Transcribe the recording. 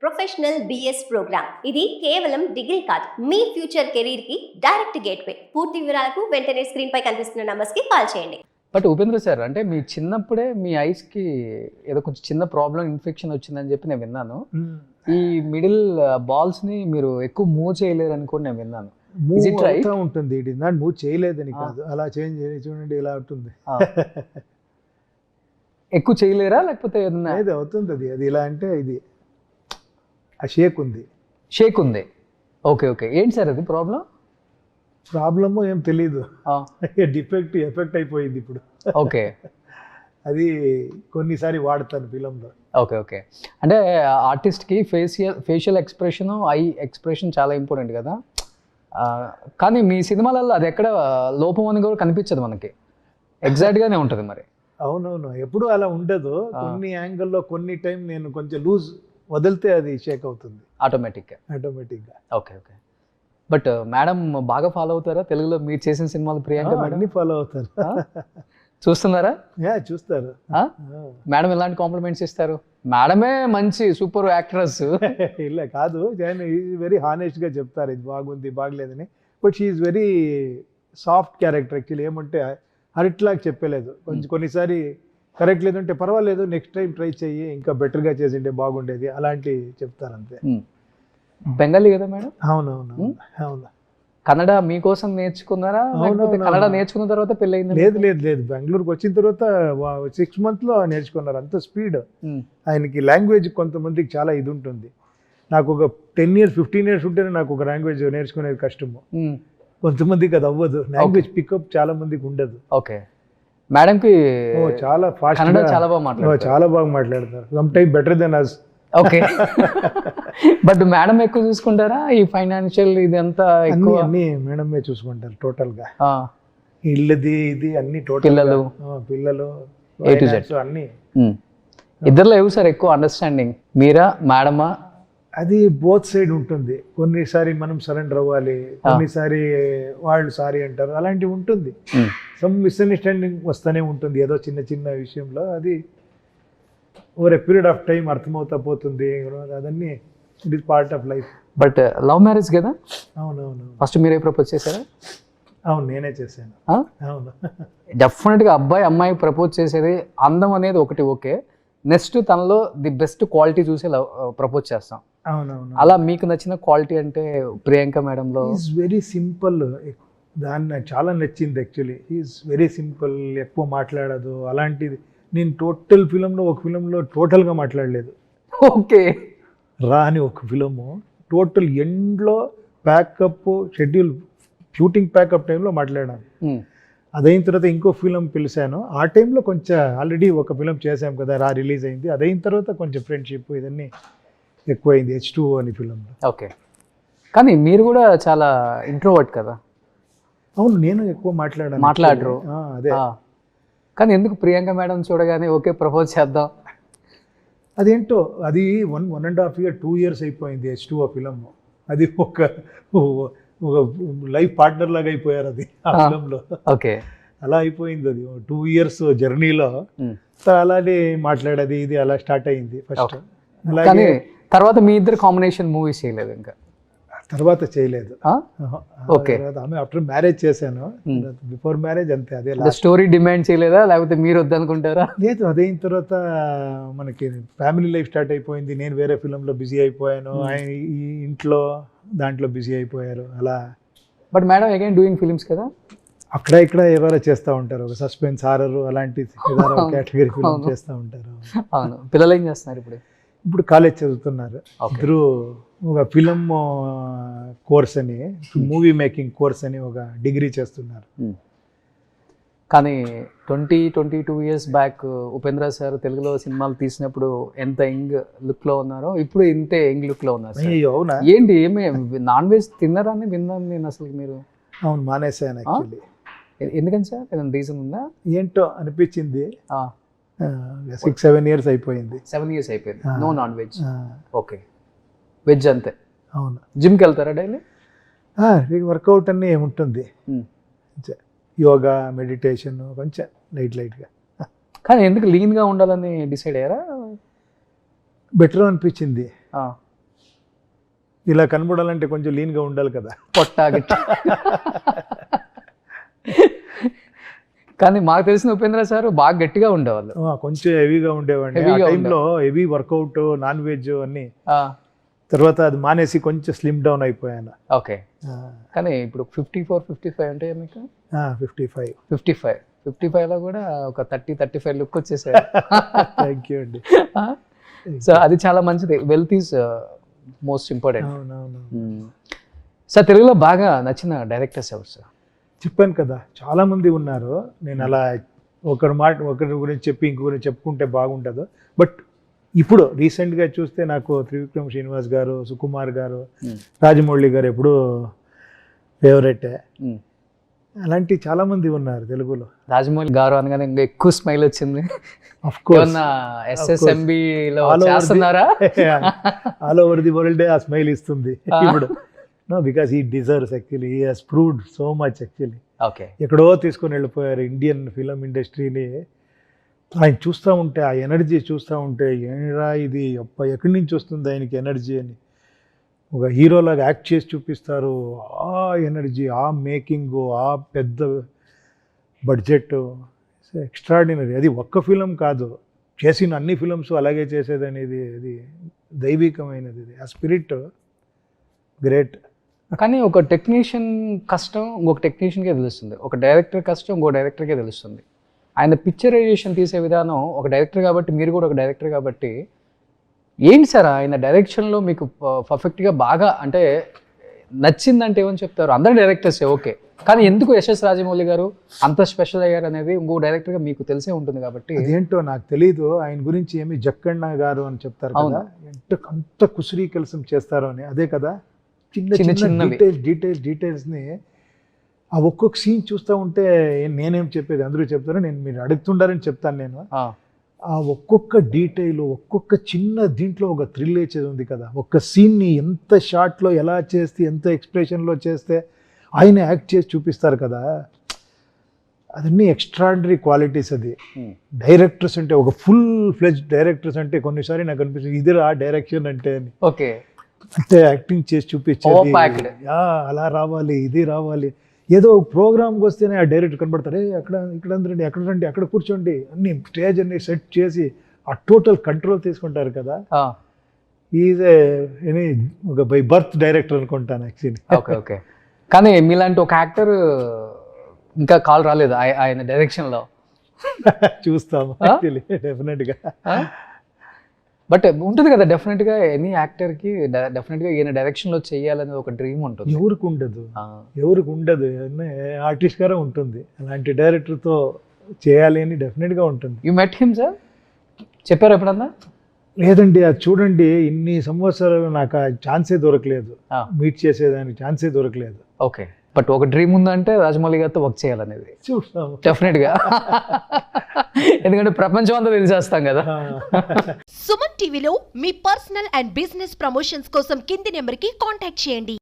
Professional BS programme. ఇది కేవలం degree కాదు, మీ ఫ్యూచర్ కెరీర్ కి డైరెక్ట్ గేట్వే. పూర్తి వివరాలకు వెంటనే స్క్రీన్ పై కనిపిస్తున్న నంబర్స్ కి కాల్ చేయండి. బట్ ఉపేంద్ర సార్, అంటే మీ చిన్నప్పుడే మీ ఐస్కి ఏదో కొంచెం చిన్న ప్రాబ్లం, ఇన్ఫెక్షన్ వచ్చిందని చెప్పి నేను విన్నాను. ఈ మిడిల్ బాల్స్ని మీరు ఎక్కువ మూవ్ చేయలేరు అని కూడా నేను విన్నాను. మూవ్ ఉంటుంది, ఇట్ ఇస్ నాట్ మూవ్ చేయలేదని కాదు, అలా చేంజ్ చూడండి ఇలా ఉంటుంది. ఎక్కువ చేయలేరా లేకపోతే ఏదన్నా? ఏది అవుతుంది, అది ఇలా అంటే ఇది ఆ షేక్ ఉంది. షేక్ ఉంది, ఓకే ఓకే. ఏంటి సార్ అది ప్రాబ్లము ఏం తెలీదు, ఎఫెక్ట్ అయిపోయింది ఇప్పుడు. ఓకే, అది కొన్నిసారి వాడతాను ఫిలంలో. Okay okay. అంటే ఆర్టిస్ట్కి ఫేషియల్ ఎక్స్ప్రెషన్, ఐ ఎక్స్ప్రెషన్ చాలా ఇంపార్టెంట్ కదా. కానీ మీ సినిమాలలో అది ఎక్కడ లోపం అని కూడా కనిపించదు మనకి, ఎగ్జాక్ట్గానే ఉంటుంది మరి. అవునవును, ఎప్పుడు అలా ఉండదు. కొన్ని యాంగిల్లో కొన్ని టైం నేను కొంచెం లూజ్ వదిలితే అది షేక్ అవుతుంది ఆటోమేటిక్గా. Okay okay. బట్ మేడం బాగా ఫాలో అవుతారా తెలుగులో మీరు చేసిన సినిమాలు? ప్రియాంక అన్ని ఫాలో అవుతారు. చూస్తున్నారా? చూస్తారు. మేడం ఎలాంటి కాంప్లిమెంట్స్ ఇస్తారు? మేడమే మంచి సూపర్ యాక్ట్రెస్. ఇలా కాదు, వెరీ హానెస్ట్గా చెప్తారు ఇది బాగుంది బాగలేదని. But she is very soft character. Actually ఏమంటే అరిట్లాగా చెప్పలేదు, కొన్నిసారి కరెక్ట్ లేదంటే పర్వాలేదు, నెక్స్ట్ టైం ట్రై చెయ్యి, ఇంకా బెటర్గా చేసింటే బాగుండేది, అలాంటి చెప్తారు అంతే. బెంగాలీ కదా మేడం? అవునవును అవును. కన్నడ మీకోసం నేర్చుకున్నారా? కన్నడ నేర్చుకున్న తర్వాత పెళ్ళయింది? లేదు లేదు లేదు, బెంగళూరుకి వచ్చిన తర్వాత 6 months నేర్చుకున్నారు. అంత స్పీడ్ ఆయనకి. లాంగ్వేజ్ కొంతమందికి చాలా ఇది ఉంటుంది. నాకు ఒక 10 years 15 years ఉంటేనే నాకు ఒక లాంగ్వేజ్ నేర్చుకునేది కష్టము. కొంతమందికి అది అవ్వదు, లాంగ్వేజ్ పికప్ చాలా మందికి ఉండదు. ఓకే. మేడంకి చాలా ఫాస్ట్, చాలా బాగా మాట్లాడతారు. Some time better than us. Okay. But madam ఎక్కువ చూసుకుంటారా ఈ ఫైనాన్షియల్ ఇదంతా? అన్ని మేడమే చూసుకుంటారు టోటల్ గా. ఇల్లుది ఇది అన్ని టోటల్. పిల్లలు అన్ని. ఇద్దరులో ఏవు సార్ ఎక్కువ అండర్స్టాండింగ్, మీరా మేడమా? అది బోత్ సైడ్ ఉంటుంది. కొన్నిసారి మనం సరెండర్ అవ్వాలి, కొన్నిసారి వాళ్ళు సారీ అంటారు, అలాంటివి ఉంటుంది. సమ్ మిస్అండర్స్టాండింగ్ వస్తూనే ఉంటుంది ఏదో చిన్న చిన్న విషయంలో. అది over a period of time అర్థమవుతా పోతుంది. అదన్నీ it is part of life. But love marriage కదా? అవునవును. ఫస్ట్ మీరే ప్రపోజ్ చేశారా? అవును, నేనే చేశాను. అవును. డెఫినెట్గా అబ్బాయి అమ్మాయి ప్రపోజ్ చేసేది అందం అనేది ఒకటి ఓకే, నెక్స్ట్ తనలో ది బెస్ట్ క్వాలిటీ చూసి ప్రపోజ్ చేస్తాం. అవునవును. అలా మీకు నచ్చిన క్వాలిటీ అంటే ప్రియాంక మేడంలో? Is very simple. దాన్ని నాకు చాలా నచ్చింది యాక్చువల్లీ. ఈజ్ వెరీ సింపుల్, ఎక్కువ మాట్లాడదు. అలాంటిది నేను టోటల్ ఫిలంలో ఒక ఫిలంలో టోటల్గా మాట్లాడలేదు. ఓకే. రాని ఒక ఫిలము టోటల్ ఎండ్లో ప్యాకప్ షెడ్యూల్, షూటింగ్ ప్యాకప్ టైంలో మాట్లాడాను. అదైన తర్వాత ఇంకో ఫిలం పిలిచాను. ఆ టైంలో కొంచెం ఆల్రెడీ ఒక ఫిలం చేసాం కదా, రిలీజ్ అయింది. అదైన తర్వాత కొంచెం ఫ్రెండ్షిప్ ఇదన్నీ ఎక్కువైంది H2O అని ఫిలంలో. ఓకే. కానీ మీరు కూడా చాలా ఇంట్రోవర్ట్ కదా? అవును, నేను ఎక్కువ మాట్లాడరు. అదే. కానీ ఎందుకు ప్రియాంక మేడం చూడగానే ఓకే ప్రపోజ్ చేద్దాం? అదేంటో, అది 1.5 years 2 years అయిపోయింది H2O ఫిలం. అది ఒక లైఫ్ పార్ట్నర్ లాగా అయిపోయారు అది ఆ ఫిలంలో. ఓకే. అలా అయిపోయింది అది 2 years జర్నీలో. అలానే మాట్లాడేది ఇది అలా స్టార్ట్ అయింది ఫస్ట్. అలాగే తర్వాత మీ ఇద్దరు కాంబినేషన్ మూవీస్ చేయలేదు ఇంకా? తర్వాత చేయలేదు. ఓకే. ఆమె ఆఫ్టర్ మ్యారేజ్ చేశాను, బిఫోర్ మ్యారేజ్ అంతే. అదే స్టోరీ డిమాండ్ చేయలేదా లేకపోతే మీరు వద్దనుకుంటారా? లేదు, అదైన తర్వాత మనకి ఫ్యామిలీ లైఫ్ స్టార్ట్ అయిపోయింది. నేను వేరే ఫిలంలో బిజీ అయిపోయాను, ఆయన ఈ ఇంట్లో దాంట్లో బిజీ అయిపోయారు అలా. But madam again doing films కదా? అక్కడ ఇక్కడ ఎవరో చేస్తూ ఉంటారు, ఒక సస్పెన్స్ హారర్ అలాంటి కేటగిరీ ఫిలిం చేస్తూ ఉంటారు. అవును. పిల్లలు ఏం చేస్తున్నారు ఇప్పుడు? ఇప్పుడు కాలేజ్ చదువుతున్నారు ఇద్దరు. ఒక ఫిలిం కోర్స్ అని, మూవీ మేకింగ్ కోర్స్ అని ఒక డిగ్రీ చేస్తున్నారు. కానీ 22 years బ్యాక్ ఉపేంద్ర సార్ తెలుగులో సినిమాలు తీసినప్పుడు ఎంత యంగ్ లుక్లో ఉన్నారో ఇప్పుడు ఇంతే యంగ్ లుక్లో ఉన్నారు. అవునా? ఏంటి, ఏమి నాన్ వెజ్ తిన్నారా అని విన్నాను నేను అసలు. మీరు? అవును, మానేసాను యాక్చువల్లీ. ఎందుకని సార్, ఏదైనా రీజన్ ఉందా? ఏంటో అనిపించింది. 6-7 years అయిపోయింది. 7 years అయిపోయింది. No non veg. Okay, veg అంతే. అవును. జిమ్కి వెళ్తారా డైలీ? వర్కౌట్ అన్నీ ఏముంటుంది, యోగా, మెడిటేషన్, కొంచెం లైట్గా. కానీ ఎందుకు లీన్గా ఉండాలని డిసైడ్ అయ్యారా? బెటర్ అనిపించింది. ఇలా కనబడాలంటే కొంచెం లీన్గా ఉండాలి కదా. పొట్ట గిట్ట. కానీ మాకు తెలిసిన ఉపేంద్ర సార్ బాగా గట్టిగా ఉండేవాళ్ళు, కొంచెం హెవీగా ఉండేవాడిని. ఆ Heavyగా టైంలో హెవీ వర్కౌట్, నాన్ వెజ్ అన్నీ. తర్వాత అది మానేసి కొంచెం స్లిమ్ డౌన్ అయిపోయాను. ఓకే. కానీ ఇప్పుడు 54, 55 అంటే మీకు 55. 55లో కూడా ఒక 30-35 లుక్ వచ్చేసారు. థ్యాంక్ యూ అండి. సో అది చాలా మంచిది. Wealth is most important. అవునవును. సార్ తెలుగులో బాగా నచ్చిన డైరెక్టర్స్ ఎవరు సార్? చెప్పాను కదా, చాలా మంది ఉన్నారు. నేను అలా ఒకరి గురించి చెప్పి ఇంకొక గురించి చెప్పుకుంటే బాగుండదు. బట్ ఇప్పుడు రీసెంట్గా చూస్తే నాకు త్రివిక్రమ్ శ్రీనివాస్ గారు, సుకుమార్ గారు, రాజమౌళి గారు ఎప్పుడూ ఫేవరెటే. అలాంటి చాలా మంది ఉన్నారు తెలుగులో. రాజమౌళి గారు అనగానే ఇంకా ఎక్కువ స్మైల్ వచ్చింది. ఆఫ్ కోర్స్ ఏమన్నా SSMBలో చేస్తున్నారా? ఆల్ ఓవర్ ది వరల్డ్ ఆ స్మైల్ ఇస్తుంది ఇప్పుడు. No, because he deserves actually. He has proved so much actually. Okay. ఎక్కడో తీసుకొని వెళ్ళిపోయారు ఇండియన్ ఫిలిం ఇండస్ట్రీని. ఆయన చూస్తూ ఉంటే, ఆ ఎనర్జీ చూస్తూ ఉంటే, ఏరా ఇది ఎక్కడి నుంచి వస్తుంది ఆయనకి ఎనర్జీ అని. ఒక హీరోలాగా యాక్ట్ చేసి చూపిస్తారు. ఆ ఎనర్జీ, ఆ మేకింగ్, ఆ పెద్ద బడ్జెట్, ఎక్స్ట్రాడినరీ. అది ఒక్క ఫిలం కాదు, చేసిన అన్ని ఫిలమ్స్ అలాగే చేసేది అనేది అది దైవికమైనది. ఆ స్పిరిట్ గ్రేట్. కానీ ఒక టెక్నీషియన్ కష్టం ఇంకొక టెక్నీషియన్కే తెలుస్తుంది, ఒక డైరెక్టర్ కష్టం ఇంకో డైరెక్టర్కే తెలుస్తుంది. ఆయన పిక్చరైజేషన్ తీసే విధానం, ఒక డైరెక్టర్ కాబట్టి మీరు కూడా ఒక డైరెక్టర్ కాబట్టి ఏంటి సార్ ఆయన డైరెక్షన్లో మీకు పర్ఫెక్ట్గా బాగా అంటే నచ్చిందంటే ఏమని చెప్తారు? అందరు డైరెక్టర్సే ఓకే, కానీ ఎందుకు ఎస్ఎస్ రాజమౌళి గారు అంత స్పెషల్ అయ్యారు అనేది ఇంకో డైరెక్టర్గా మీకు తెలిసే ఉంటుంది కాబట్టి. అదేంటో నాకు తెలీదు. ఆయన గురించి ఏమి జక్కಣ್ణ గారు అని చెప్తారు కదా, అంత కుసురీ కలసం చేస్తారు అని. అదే కదా, చిన్న చిన్న డీటెయిల్స్ని ఆ ఒక్కొక్క సీన్ చూస్తూ ఉంటే నేనేం చెప్పేది, అందరూ చెప్తారు, మీరు అడుగుతుండారని చెప్తాను నేను. ఆ ఒక్కొక్క డీటెయిల్, ఒక్కొక్క చిన్న దీంట్లో ఒక థ్రిల్ ఇచ్చేది ఉంది కదా. ఒక్క సీన్ని ఎంత షార్ట్లో ఎలా చేస్తే, ఎంత ఎక్స్ప్రెషన్లో చేస్తే ఆయన యాక్ట్ చేసి చూపిస్తారు కదా, అదన్నీ ఎక్స్ట్రాడినరీ క్వాలిటీస్. అది డైరెక్టర్స్ అంటే, ఒక ఫుల్ ఫ్లెజ్ డైరెక్టర్స్ అంటే కొన్నిసారి నాకు అనిపిస్తుంది ఇదిరా డైరెక్షన్ అంటే అని. ఓకే, అంటే యాక్టింగ్ చేసి చూపించేది, అలా రావాలి, ఇది రావాలి. ఏదో ప్రోగ్రామ్కి వస్తేనే ఆ డైరెక్టర్ కనబడతారు, అక్కడ ఇక్కడ అందరండి, అక్కడ రండి, అక్కడ కూర్చోండి, అన్ని స్టేజ్ అన్ని సెట్ చేసి ఆ టోటల్ కంట్రోల్ తీసుకుంటారు కదా. ఈజ్ ఒక బై బర్త్ డైరెక్టర్ అనుకుంటాను యాక్చువల్లీ. Okay okay. కానీ మీలాంటి ఒక యాక్టర్ ఇంకా కాల్ రాలేదు ఆయన డైరెక్షన్లో. చూస్తాము యాక్చువల్లీ, డెఫినెట్గా. బట్ ఉంటుంది కదా డెఫినెట్గా, ఎనీ యాక్టర్కి డెఫినెట్గా ఈయన డైరెక్షన్లో చేయాలనేది ఒక డ్రీమ్ ఉంటుంది. ఎవరికి ఉండదు, ఆర్టిస్ట్ గారే ఉంటుంది. అలాంటి డైరెక్టర్తో చేయాలి అని డెఫినెట్గా ఉంటుంది. You met him sir? చెప్పారు ఎప్పుడన్నా? లేదండి, అది చూడండి, ఇన్ని సంవత్సరాలు నాకు ఆ ఛాన్సే దొరకలేదు, మీట్ చేసేదానికి ఛాన్సే దొరకలేదు. ఓకే, బట్ ఒక డ్రీమ్ ఉందంటే రాజమౌళి గారితో వర్క్ చేయాలనేది చూస్తాము డెఫినెట్గా. ఎందుకంటే ప్రపంచం అంతా తెలిసేస్తాం కదా. సుమన్ టీవీలో మీ పర్సనల్ అండ్ బిజినెస్ ప్రమోషన్స్ కోసం కింది నెంబర్కి కాంటాక్ట్ చేయండి.